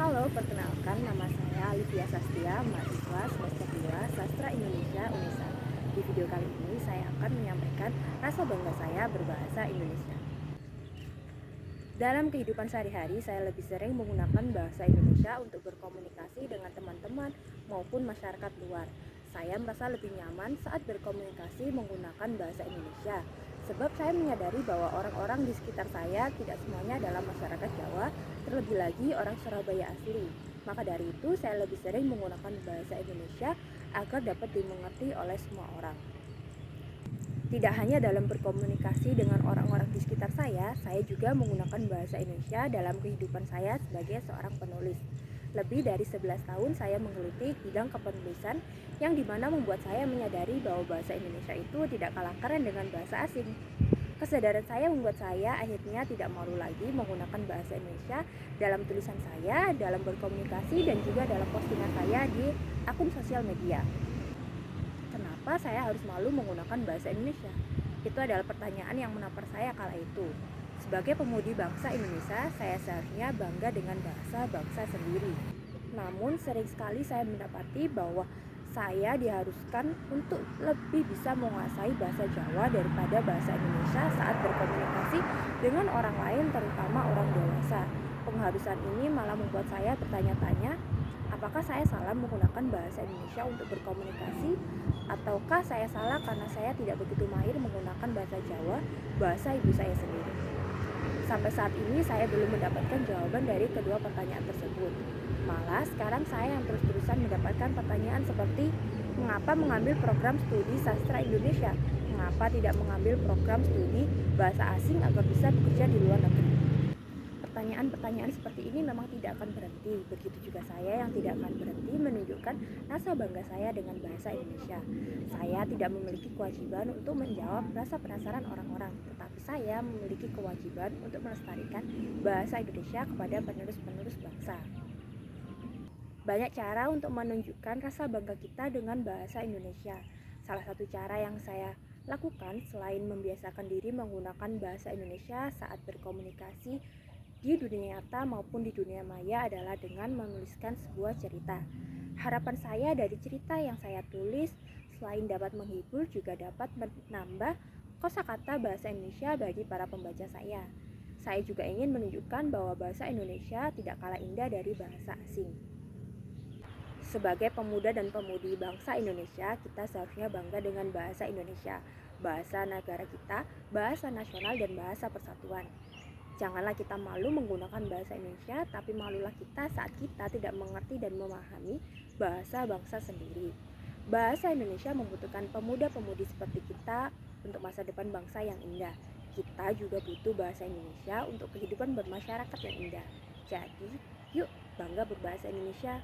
Halo, perkenalkan nama saya Alivia Sastia, mahasiswa semester 2 Sastra Indonesia UNESA. Di video kali ini saya akan menyampaikan rasa bangga saya berbahasa Indonesia. Dalam kehidupan sehari-hari, saya lebih sering menggunakan bahasa Indonesia untuk berkomunikasi dengan teman-teman maupun masyarakat luar. Saya merasa lebih nyaman saat berkomunikasi menggunakan bahasa Indonesia, sebab saya menyadari bahwa orang-orang di sekitar saya tidak semuanya adalah masyarakat Jawa, terlebih lagi orang Surabaya asli. Maka dari itu, saya lebih sering menggunakan bahasa Indonesia agar dapat dimengerti oleh semua orang. Tidak hanya dalam berkomunikasi dengan orang-orang di sekitar saya juga menggunakan bahasa Indonesia dalam kehidupan saya sebagai seorang penulis. Lebih dari 11 tahun saya menggeluti bidang kepenulisan yang dimana membuat saya menyadari bahwa bahasa Indonesia itu tidak kalah keren dengan bahasa asing. Kesadaran saya membuat saya akhirnya tidak malu lagi menggunakan bahasa Indonesia dalam tulisan saya, dalam berkomunikasi, dan juga dalam postingan saya di akun sosial media. Kenapa saya harus malu menggunakan bahasa Indonesia? Itu adalah pertanyaan yang menampar saya kala itu. Sebagai pemudi bangsa Indonesia, saya seharusnya bangga dengan bahasa bangsa sendiri. Namun sering sekali saya mendapati bahwa saya diharuskan untuk lebih bisa menguasai bahasa Jawa daripada bahasa Indonesia saat berkomunikasi dengan orang lain, terutama orang dewasa. Pengharusan ini malah membuat saya bertanya-tanya, apakah saya salah menggunakan bahasa Indonesia untuk berkomunikasi, ataukah saya salah karena saya tidak begitu mahir menggunakan bahasa Jawa, bahasa ibu saya sendiri. Sampai saat ini saya belum mendapatkan jawaban dari kedua pertanyaan tersebut. Malah sekarang saya yang terus-terusan mendapatkan pertanyaan seperti, mengapa mengambil program studi sastra Indonesia? Mengapa tidak mengambil program studi bahasa asing agar bisa bekerja di luar negeri? Pertanyaan-pertanyaan seperti ini memang tidak akan berhenti. Begitu juga saya yang tidak akan berhenti menunjukkan rasa bangga saya dengan bahasa Indonesia. Saya tidak memiliki kewajiban untuk menjawab rasa penasaran orang-orang, tetapi saya memiliki kewajiban untuk melestarikan bahasa Indonesia kepada penerus-penerus bangsa. Banyak cara untuk menunjukkan rasa bangga kita dengan bahasa Indonesia. Salah satu cara yang saya lakukan selain membiasakan diri menggunakan bahasa Indonesia saat berkomunikasi di dunia nyata maupun di dunia maya adalah dengan menuliskan sebuah cerita. Harapan saya dari cerita yang saya tulis selain dapat menghibur juga dapat menambah kosakata bahasa Indonesia bagi para pembaca saya. Saya juga ingin menunjukkan bahwa bahasa Indonesia tidak kalah indah dari bahasa asing. Sebagai pemuda dan pemudi bangsa Indonesia, kita seharusnya bangga dengan bahasa Indonesia, bahasa negara kita, bahasa nasional, dan bahasa persatuan. Janganlah kita malu menggunakan bahasa Indonesia, tapi malulah kita saat kita tidak mengerti dan memahami bahasa bangsa sendiri. Bahasa Indonesia membutuhkan pemuda-pemudi seperti kita untuk masa depan bangsa yang indah. Kita juga butuh bahasa Indonesia untuk kehidupan bermasyarakat yang indah. Jadi, yuk bangga berbahasa Indonesia.